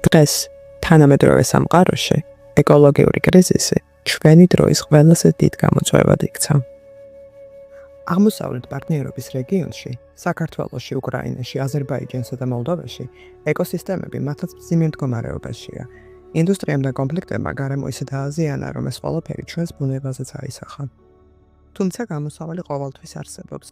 დღეს თანამედროვე სამყაროში ეკოლოგიური კრიზისი ჩვენი დროის ყველაზე დიდ გამოწვევად იქცა. აღმოსავლეთ პარტნიორობის რეგიონში, საქართველოში, უკრაინაში, აზერბაიჯანსა და მოლდოვაში ეკოსისტემები მართლაც მძიმე მდგომარეობაშია. ინდუსტრიამ და კონფლიქტებმა გარემო ისე დააზიანა, რომ ეს ყველაფერი ჩვენს ბუნებაზეც აისახა. თუმცა გამოსავალი ყოველთვის არსებობს.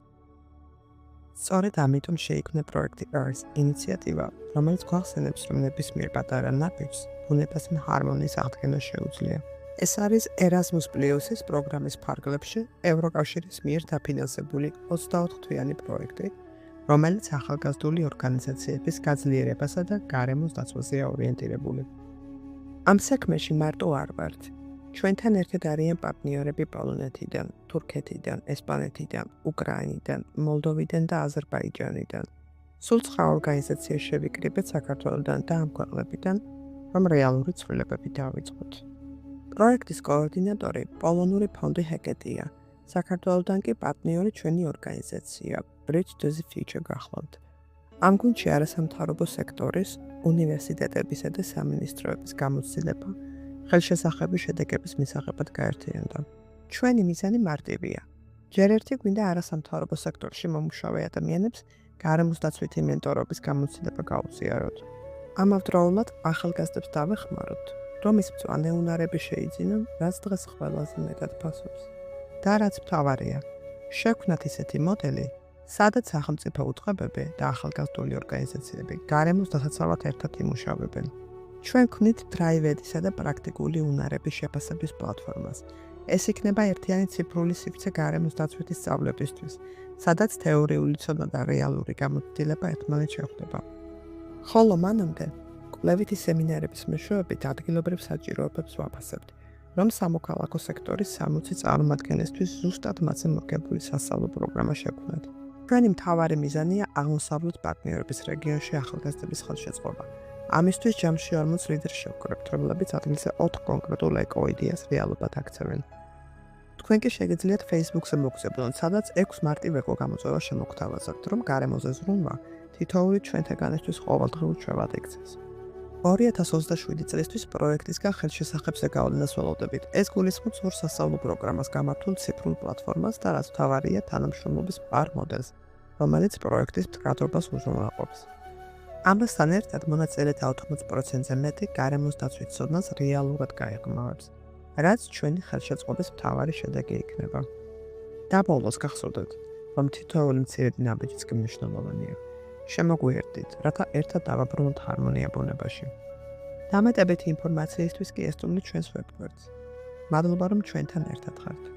სწორედ ამიტომ შეიქმნა პროექტი Earth ინიციატივა, რომელიც გვახსენებს, რომ ნებისმიერ პატარა ნაბიჯს ბუნებასთან ჰარმონიის აღდგენა შეუძლია. ეს არის Erasmus+-ის პროგრამის ფარგლებში ევროკავშირის მიერ დაფინანსებული 24 თვიანი პროექტი, რომელიც ახალგაზრდული ორგანიზაციების გაძლიერებასა და გარემოს დაცვაზეა ორიენტირებული. ამ საქმეში მარტო არ ვართ. ჩვენთან ერთად არიან პარტნიორები პოლონეთიდან, თურქეთიდან, ესპანეთიდან, უკრაინიდან, მოლდოვიდან და აზერბაიჯანიდან. სულ 9 ორგანიზაცია შევიკრიბეთ საქართველოდან და ამ ქვეყნებიდან, რომ რეალური ცვლილებები დავიწყოთ. პროექტის კოორდინატორი პოლონური ფონდი ჰეკეტია, საქართველოდან კი პარტნიორი ჩვენი ორგანიზაცია Bridge to the Future გახლავთ. ამ გუნდში არასამთავრობო სექტორის, უნივერსიტეტებისა და სამინისტროების გამოცდილება ხელშესახების შედეგების მისაღებად გაერთიანდა. ჩვენი მიზანი მარტივია. ჯერ ერთი გვინდა არასამთავრობო სექტორში მომუშავე ადამიანებს გარემოს დაცვითი მენტორობის გამოცდილება გაუზიაროთ. ამავდროულად ახალგაზრდებს დავეხმაროთ, რომ ის მწვანე უნარები შეიძინონ, რაც დღეს ყველაზე მეტად ფასობს. და რაც მთავარია, შექმნათ ისეთი მოდელი, სადაც სახელმწიფო უწყებები და ახალგაზრდული ორგანიზაციები გარემოს დასაცავად ერთად იმუშავებენ. ჩვენ ქმნით დრაივედისა და პრაქტიკული უნარების შეფასების პლატფორმას. ეს იქნება ერთიანი ციფრული სივრცე გარემოს დაცვითი სწავლებისთვის, სადაც თეორიული ცოდნა და რეალური გამოცდილება ერთმანეთს შეხვდება. ხოლო მანამდე, კვლევითი სემინარების მეშვეობით ადგილობრივ საჭიროებებს ვაფასებთ, რომ სამოქალაქო სექტორის 60 წარმომადგენლისთვის ზუსტად მათზე მოგებული სასწავლო პროგრამა შექმნათ. ჩვენი მთავარი მიზანია აღმოსავლეთ პარტნიორობის რეგიონში ახალგაზრდების ხელშეწყობა. ამისთვის ჯამში 40 ლიდერს შევკრებთ, რომლებიც ადგილზე 4 კონკრეტულ ეკოიდეას რეალობად აქცევენ. თქვენ კი შეგიძლიათ Facebook-ზე მოგზაუროთ, სადაც 6 მარტივ ეკო გამოწვევა შემოგთავაზებთ, რომ გარემოზე ზრუნვა თითოეული ჩვენთაგანისთვის ყოველდღიურ ჩვევად იქცეს. 2027 წლისთვის პროექტისგან ხელშესახებზე გავლენას ველოდებით. ეს გულისხმობს ორ სასწავლო პროგრამას გამართულ ციფრულ პლატფორმას და რაც მთავარია თანამშრომლობის პარ მოდელს, რომელიც პროექტის მდგრადობას უზრუნველყოფს. ამასთან ერთად მონაწილეთა 80%-ზე მეტი გარემოს დაცვით ცოდნას რეალურად გაიღრმავებს, რაც ჩვენი ხელშეწყობის მთავარი შედეგი იქნება. და ბოლოს გახსოვდეთ, რომ თითოეული მცირედი ნაბიჯიც კი მნიშვნელოვანია. შემოგვიერთდით, რათა ერთად დავაბრუნოთ ჰარმონია ბუნებაში. დამატებითი ინფორმაციისთვის კი ესტუმრეთ ჩვენს ვებგვერდს. მადლობა, რომ ჩვენთან ერთად ხართ.